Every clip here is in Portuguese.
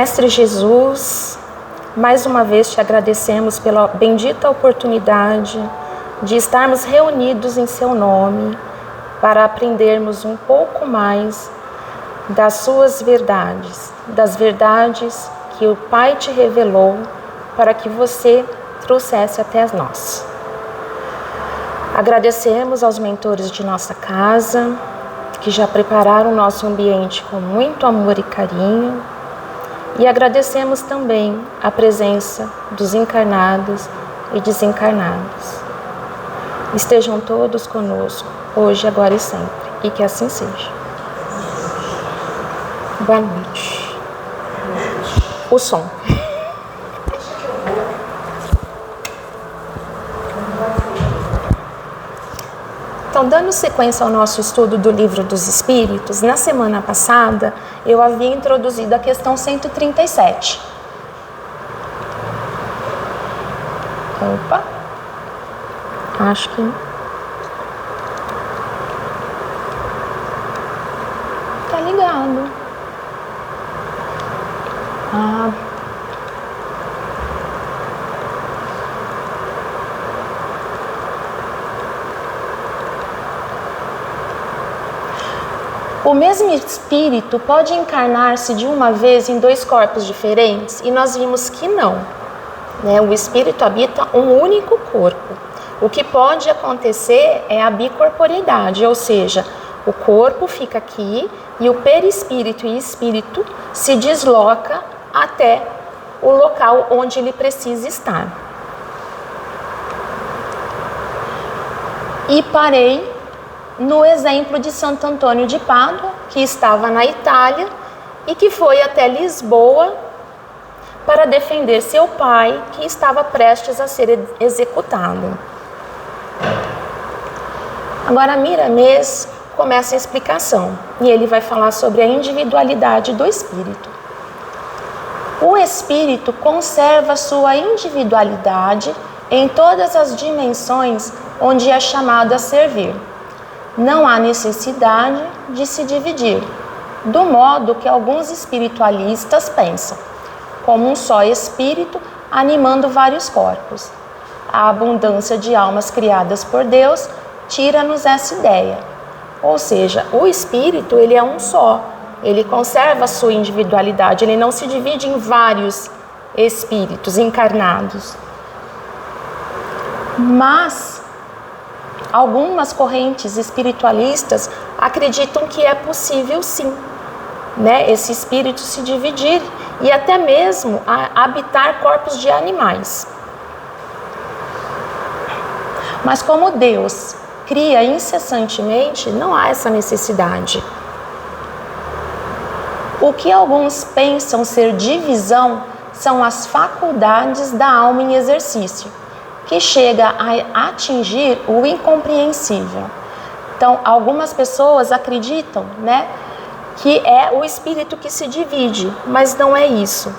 Mestre Jesus, mais uma vez te agradecemos pela bendita oportunidade de estarmos reunidos em seu nome para aprendermos um pouco mais das suas verdades, das verdades que o Pai te revelou para que você trouxesse até nós. Agradecemos aos mentores de nossa casa, que já prepararam o nosso ambiente com muito amor e carinho, e agradecemos também a presença dos encarnados e desencarnados. Estejam todos conosco, hoje, agora e sempre, e que assim seja. Boa noite. O som. Então, dando sequência ao nosso estudo do Livro dos Espíritos, na semana passada eu havia introduzido a questão 137. Opa! Acho que... tá ligado. O mesmo espírito pode encarnar-se de uma vez em dois corpos diferentes? E nós vimos que não, né? O espírito habita um único corpo. O que pode acontecer é a bicorporeidade, ou seja, o corpo fica aqui e o perispírito e espírito se desloca até o local onde ele precisa estar. E parei no exemplo de Santo Antônio de Pádua, que estava na Itália e que foi até Lisboa para defender seu pai, que estava prestes a ser executado. Agora Miramês começa a explicação e ele vai falar sobre a individualidade do espírito. O espírito conserva sua individualidade em todas as dimensões onde é chamado a servir. Não há necessidade de se dividir, do modo que alguns espiritualistas pensam, como um só espírito animando vários corpos. A abundância de almas criadas por Deus tira-nos essa ideia. Ou seja, o espírito ele é um só, ele conserva a sua individualidade, ele não se divide em vários espíritos encarnados. Mas algumas correntes espiritualistas acreditam que é possível sim, né, esse espírito se dividir e até mesmo habitar corpos de animais. Mas como Deus cria incessantemente, não há essa necessidade. O que alguns pensam ser divisão são as faculdades da alma em exercício, que chega a atingir o incompreensível. Então, algumas pessoas acreditam, né, que é o espírito que se divide, mas não é isso.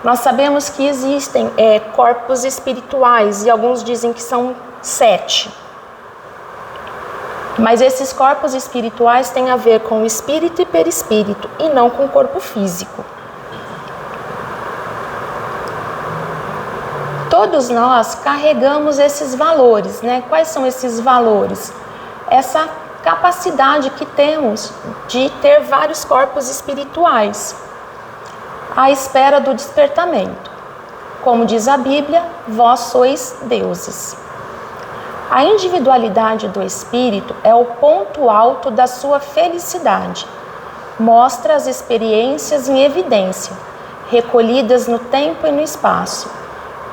Nós sabemos que existem corpos espirituais e alguns dizem que são 7. Mas esses corpos espirituais têm a ver com o espírito e perispírito e não com o corpo físico. Todos nós carregamos esses valores, né? Quais são esses valores? Essa capacidade que temos de ter vários corpos espirituais à espera do despertamento. Como diz a Bíblia, vós sois deuses. A individualidade do espírito é o ponto alto da sua felicidade. Mostra as experiências em evidência, recolhidas no tempo e no espaço,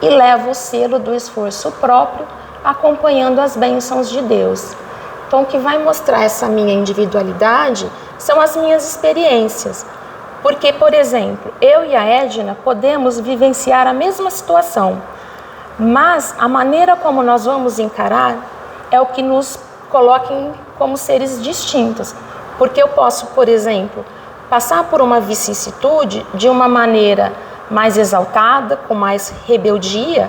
e leva o selo do esforço próprio, acompanhando as bênçãos de Deus. Então, o que vai mostrar essa minha individualidade são as minhas experiências. Porque, por exemplo, eu e a Edna podemos vivenciar a mesma situação, mas a maneira como nós vamos encarar é o que nos coloca como seres distintos. Porque eu posso, por exemplo, passar por uma vicissitude de uma maneira mais exaltada, com mais rebeldia,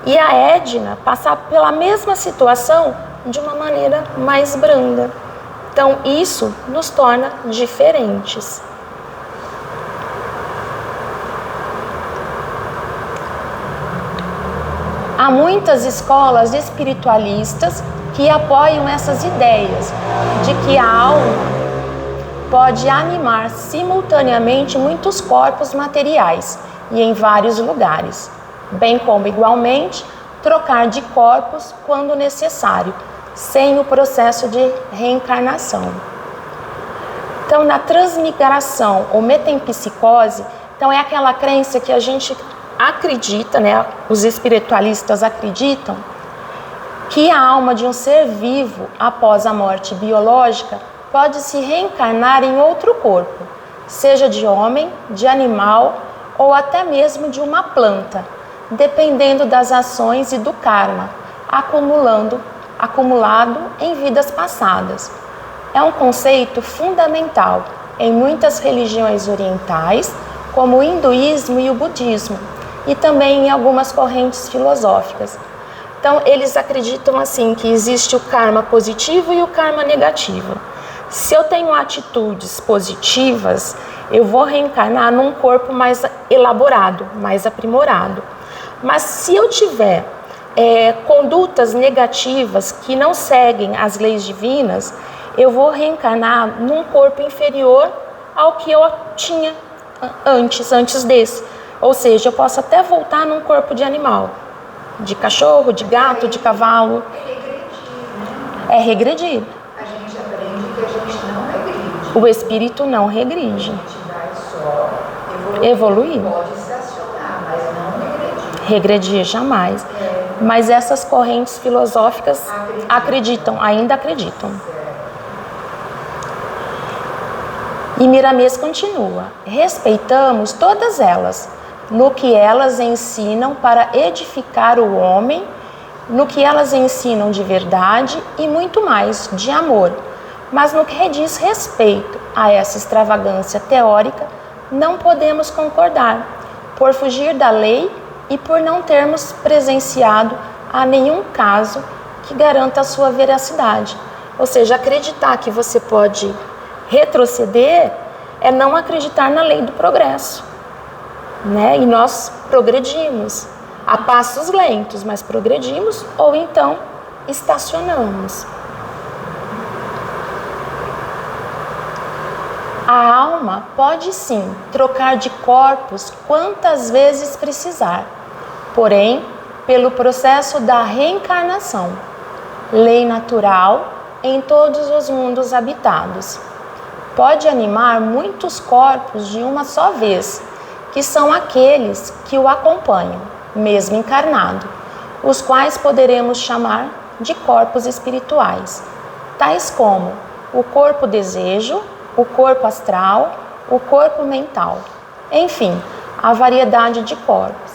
e a Edna passar pela mesma situação de uma maneira mais branda. Então, isso nos torna diferentes. Há muitas escolas espiritualistas que apoiam essas ideias de que a alma pode animar simultaneamente muitos corpos materiais e em vários lugares, bem como, igualmente, trocar de corpos quando necessário, sem o processo de reencarnação. Então, na transmigração ou metempsicose, então é aquela crença que a gente acredita, né, os espiritualistas acreditam, que a alma de um ser vivo, após a morte biológica, pode se reencarnar em outro corpo, seja de homem, de animal ou até mesmo de uma planta, dependendo das ações e do karma, acumulado em vidas passadas. É um conceito fundamental em muitas religiões orientais, como o hinduísmo e o budismo, e também em algumas correntes filosóficas. Então, eles acreditam assim que existe o karma positivo e o karma negativo. Se eu tenho atitudes positivas, eu vou reencarnar num corpo mais elaborado, mais aprimorado. Mas se eu tiver condutas negativas que não seguem as leis divinas, eu vou reencarnar num corpo inferior ao que eu tinha antes desse. Ou seja, eu posso até voltar num corpo de animal, de cachorro, de gato, de cavalo. É regredir. A gente aprende que a gente não regride. O espírito não regride. A gente vai só Evoluir. Pode estacionar, mas não regredir. Regredir jamais. Mas essas correntes filosóficas ainda acreditam. E Miramês continua: respeitamos todas elas, no que elas ensinam para edificar o homem, no que elas ensinam de verdade e muito mais, de amor. Mas no que diz respeito a essa extravagância teórica, não podemos concordar, por fugir da lei e por não termos presenciado a nenhum caso que garanta a sua veracidade. Ou seja, acreditar que você pode retroceder é não acreditar na lei do progresso, né? E nós progredimos a passos lentos, mas progredimos, ou então estacionamos. A alma pode sim trocar de corpos quantas vezes precisar, porém, pelo processo da reencarnação, lei natural em todos os mundos habitados. Pode animar muitos corpos de uma só vez, que são aqueles que o acompanham, mesmo encarnado, os quais poderemos chamar de corpos espirituais, tais como o corpo desejo, o corpo astral, o corpo mental, enfim, a variedade de corpos.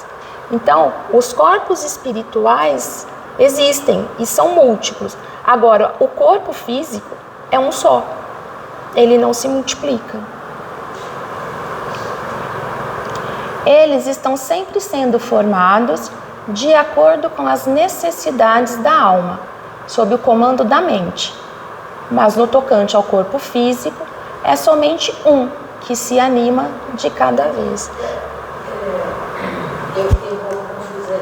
Então, os corpos espirituais existem e são múltiplos. Agora, o corpo físico é um só, ele não se multiplica. Eles estão sempre sendo formados de acordo com as necessidades da alma, sob o comando da mente. Mas no tocante ao corpo físico, é somente um que se anima de cada vez. Eu vou confusar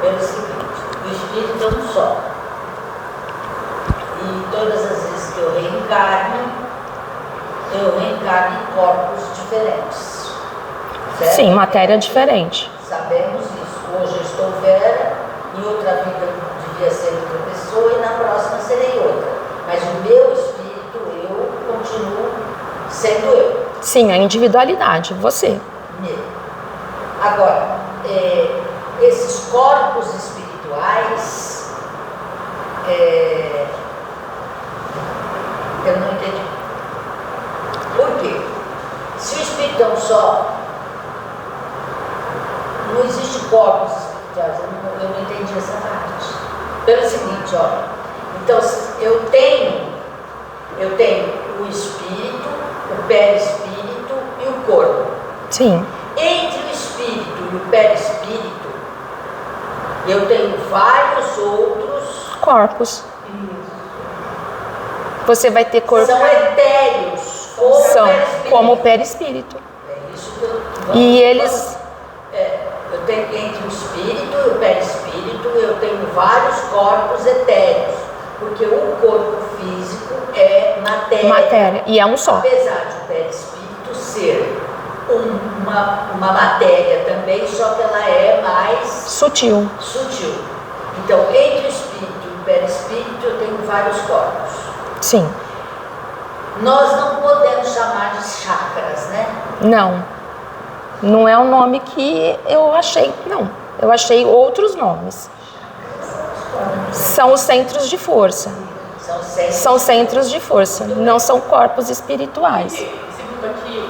pelo seguinte: o espírito é um só. E todas as vezes que eu reencarno em corpos diferentes. Certo? Sim, matéria diferente. Sabemos isso. Hoje eu estou Vera, em outra vida devia ser outra pessoa e na próxima serei outra. Mas o meu espírito, eu continuo sendo eu. Sim, a individualidade, você. Agora, esses corpos espirituais, eu não entendi. Por quê? Se o espírito é um só, não existe corpos espirituais. Eu não entendi essa parte. Pelo seguinte, olha, então eu tenho o espírito, o perispírito e o corpo. Sim. Entre o espírito e o perispírito, eu tenho vários outros Corpos. Você vai ter corpo. São etéreos, São como o perispírito. É isso que eu E eles. Eu tenho entre o espírito e o perispírito, eu tenho vários corpos etéreos, porque o corpo físico é matéria. E é um só. Apesar de o perispírito ser uma matéria também, só que ela é mais Sutil. Então, entre o espírito e o perispírito, eu tenho vários corpos. Sim. Nós não podemos chamar de chakras, né? Não é um nome que eu achei, não. Eu achei outros nomes. São os centros de força. São centros de força, não são corpos espirituais. Segundo aqui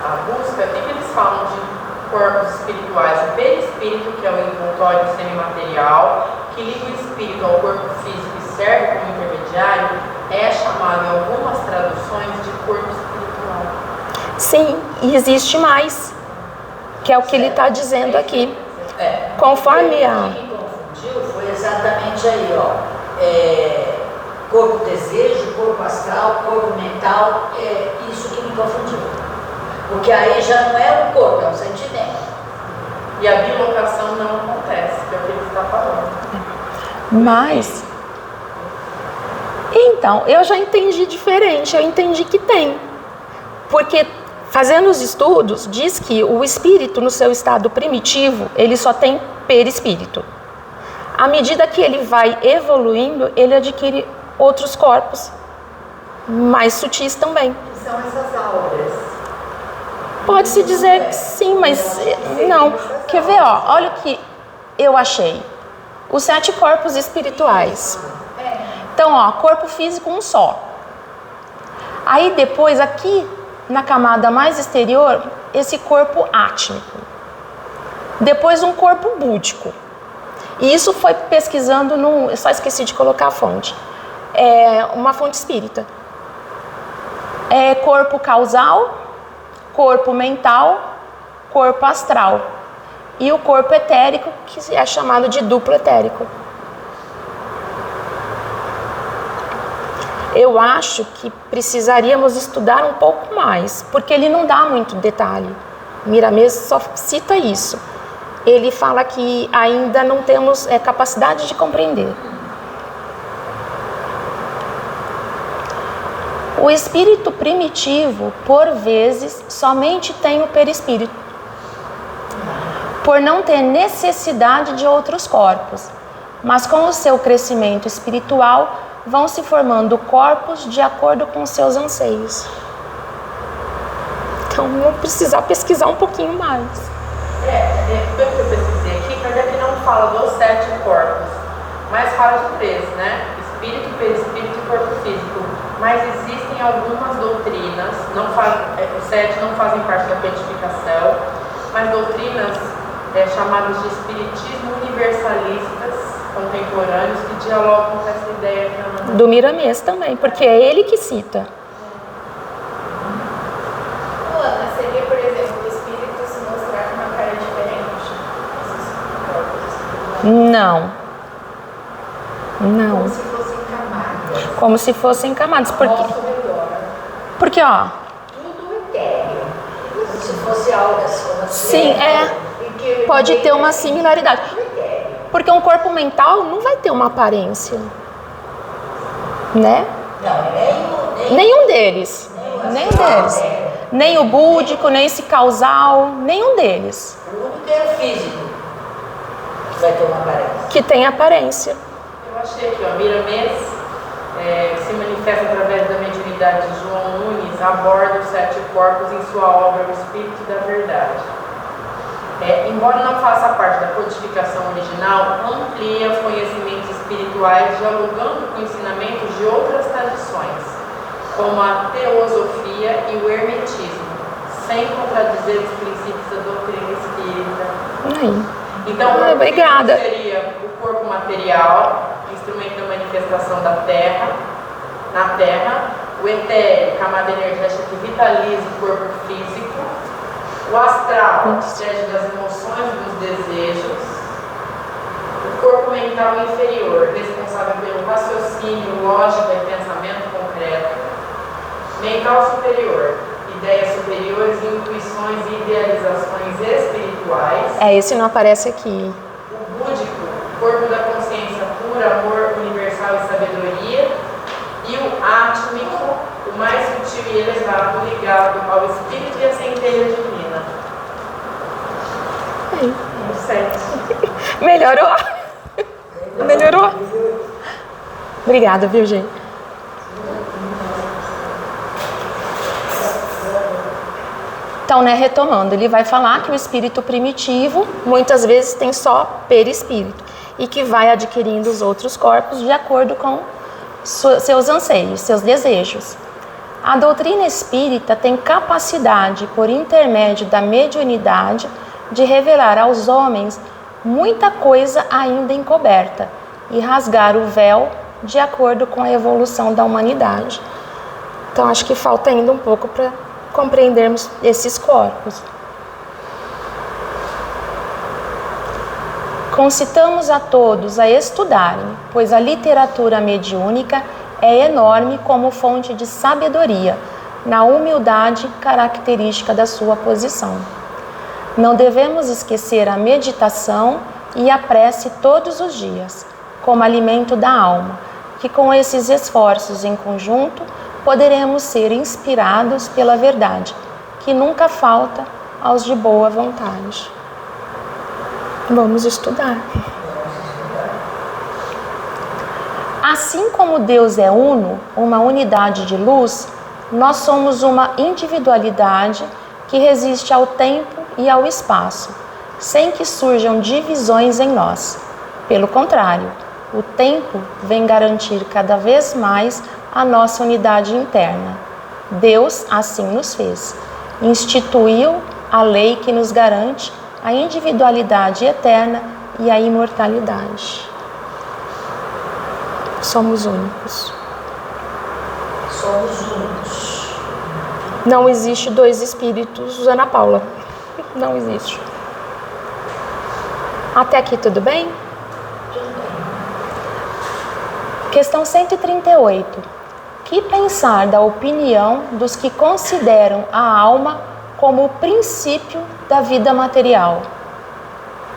a busca, o que eles falam de corpos espirituais? O perispírito, que é o envoltório semimaterial, que liga o espírito ao corpo físico e serve como intermediário, é chamado em algumas traduções de corpo espiritual. Sim, e existe mais, que é o que ele está dizendo aqui. Conforme a... O que me confundiu foi exatamente aí, ó. Corpo desejo, corpo astral, corpo mental, isso que me confundiu. Porque aí já não é um corpo, é um sentimento. E a bilocação não acontece, que é o que ele está falando. Mas... Então, eu já entendi diferente, eu entendi que tem. Porque, fazendo os estudos, diz que o espírito, no seu estado primitivo, ele só tem perispírito. À medida que ele vai evoluindo, ele adquire outros corpos, mais sutis também. São essas auras. Pode-se dizer que sim, mas não. Quer ver, ó, olha o que eu achei. Os 7 corpos espirituais. Então, ó, corpo físico um só. Aí depois, aqui na camada mais exterior, esse corpo átmico. Depois um corpo búdico. E isso foi pesquisando eu só esqueci de colocar a fonte. Uma fonte espírita. Corpo causal, corpo mental, corpo astral. E o corpo etérico, que é chamado de duplo etérico. Eu acho que precisaríamos estudar um pouco mais, porque ele não dá muito detalhe. Miramês só cita isso. Ele fala que ainda não temos capacidade de compreender. O espírito primitivo, por vezes, somente tem o perispírito, por não ter necessidade de outros corpos. Mas com o seu crescimento espiritual, vão se formando corpos de acordo com seus anseios. Então, vou precisar pesquisar um pouquinho mais. Pelo que eu pesquisei aqui, Kardec não fala dos 7 corpos, mas fala de 3, né? Espírito, perispírito e corpo físico. Mas existem algumas doutrinas, os 7 não fazem parte da codificação, mas doutrinas chamadas de espiritismo universalistas contemporâneos que dialogam com essa ideia que do Miramês também, porque é ele que cita. Ana, seria, por exemplo, o espírito se mostrar com uma cara diferente? Não. Como se fossem camadas. Como se fossem camadas. Ao nosso redor. Porque, ó... Tudo etéreo. Como se fosse auras. Sim, pode ter uma similaridade. Porque um corpo mental não vai ter uma aparência, né? Não, Nenhum deles. Nenhum deles. Nem o búdico, nem esse causal, nenhum deles. O único é o físico que vai ter uma aparência. Que tem aparência. Eu achei aqui, ó, Miramês se manifesta através da mediunidade de João Nunes, aborda os 7 corpos em sua obra O Espírito da Verdade. Embora não faça parte da codificação original, amplia os conhecimentos espirituais dialogando com ensinamentos de outras tradições, como a teosofia e o hermetismo, sem contradizer os princípios da doutrina espírita. Aí. Então, o corpo obrigada. seria o corpo material, instrumento da manifestação da Terra, na Terra, o etéreo, camada energética que vitaliza o corpo físico, o astral, sede das emoções e dos desejos, o corpo mental inferior, responsável pelo raciocínio, lógica e pensamento concreto, mental superior, ideias superiores, intuições e idealizações espirituais. Esse não aparece aqui. O búdico, corpo da consciência pura, amor universal e sabedoria. E o átmico, o mais sutil e elevado, ligado ao espírito e à centelha divina. Certo. Melhorou? Melhorou? Obrigada, viu, gente? Então, né, retomando, ele vai falar que o espírito primitivo muitas vezes tem só perispírito e que vai adquirindo os outros corpos de acordo com seus anseios, seus desejos. A doutrina espírita tem capacidade, por intermédio da mediunidade, de revelar aos homens muita coisa ainda encoberta e rasgar o véu de acordo com a evolução da humanidade. Então, acho que falta ainda um pouco para compreendermos esses corpos. Concitamos a todos a estudarem, pois a literatura mediúnica é enorme como fonte de sabedoria, na humildade característica da sua posição. Não devemos esquecer a meditação e a prece todos os dias, como alimento da alma, que com esses esforços em conjunto poderemos ser inspirados pela verdade, que nunca falta aos de boa vontade. Vamos estudar. Assim como Deus é uno, uma unidade de luz, nós somos uma individualidade que resiste ao tempo e ao espaço, sem que surjam divisões em nós. Pelo contrário, o tempo vem garantir cada vez mais a nossa unidade interna. Deus assim nos fez. Instituiu a lei que nos garante a individualidade eterna e a imortalidade. Somos únicos. Somos únicos. Não existe dois espíritos, Ana Paula. Não existe. Até aqui tudo bem? Tudo bem. Questão 138. Que pensar da opinião dos que consideram a alma como o princípio da vida material?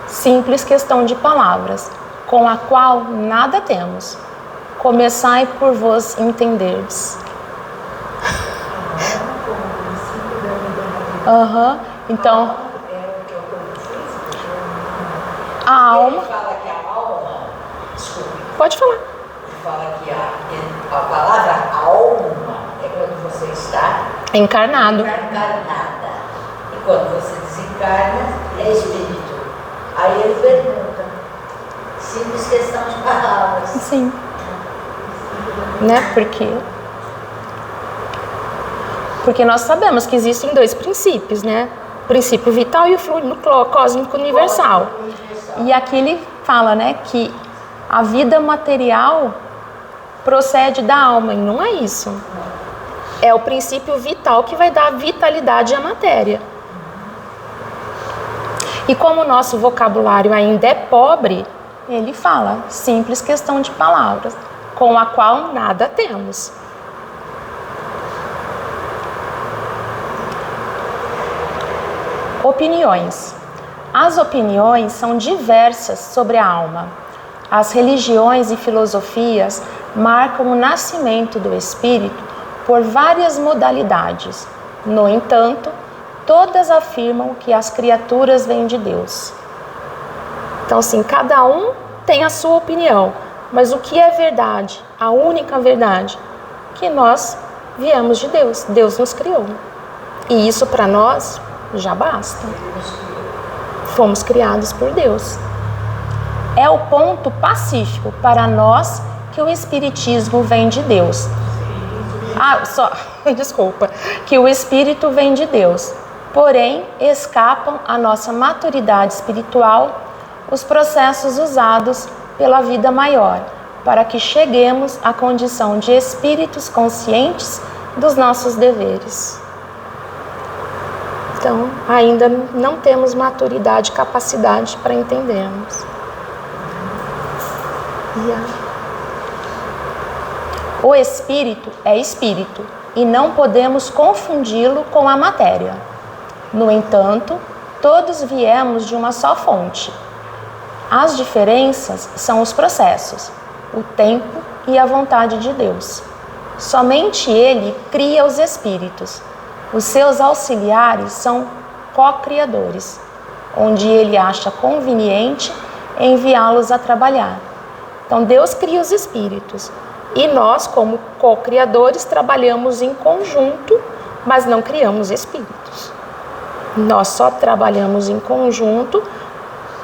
Simples questão de palavras, com a qual nada temos. Começai por vos entenderdes. Então, a alma. Ele fala que a alma. Desculpe. Pode falar. Ele fala que a palavra alma é quando você está Encarnado. encarnada. E quando você desencarna, é espírito. Aí ele pergunta. Simples questão de palavras. Sim. Né? Porque nós sabemos que existem dois princípios, né? O princípio vital e o fluido cósmico universal. E aqui ele fala, né, que a vida material procede da alma, e não é isso. É o princípio vital que vai dar vitalidade à matéria. E como o nosso vocabulário ainda é pobre, ele fala, simples questão de palavras, com a qual nada temos. Opiniões. As opiniões são diversas sobre a alma. As religiões e filosofias marcam o nascimento do espírito por várias modalidades. No entanto, todas afirmam que as criaturas vêm de Deus. Então, assim, cada um tem a sua opinião. Mas o que é verdade? A única verdade? Que nós viemos de Deus. Deus nos criou. E isso para nós já basta. Fomos criados por Deus. É o ponto pacífico para nós que o Espiritismo vem de Deus. Desculpa. Que o Espírito vem de Deus. Porém, escapam à nossa maturidade espiritual os processos usados pela vida maior, para que cheguemos à condição de espíritos conscientes dos nossos deveres. Então, ainda não temos maturidade e capacidade para entendermos. O espírito é espírito, e não podemos confundi-lo com a matéria. No entanto, todos viemos de uma só fonte. As diferenças são os processos, o tempo e a vontade de Deus. Somente Ele cria os espíritos. Os seus auxiliares são co-criadores, onde Ele acha conveniente enviá-los a trabalhar. Então Deus cria os espíritos e nós, como co-criadores, trabalhamos em conjunto, mas não criamos espíritos. Nós só trabalhamos em conjunto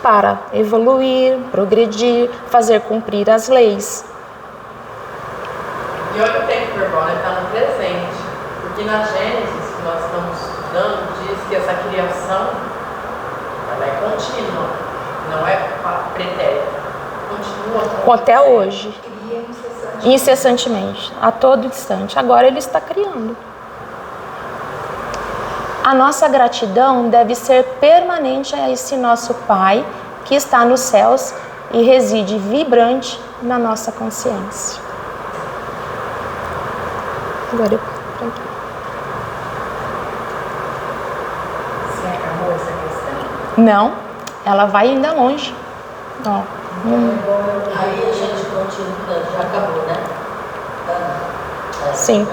para evoluir, progredir, fazer cumprir as leis. E olha o tempo, irmão, está no presente. Porque na Gênesis, que nós estamos estudando, diz que essa criação ela é contínua, não é pretérita. Continua Até hoje, Cria incessantemente, a todo instante. Agora Ele está criando. A nossa gratidão deve ser permanente a esse nosso Pai que está nos céus e reside vibrante na nossa consciência. Agora eu... Você acabou essa questão? Não, ela vai ainda longe. Ó, Aí a gente continua, já acabou, né? sim.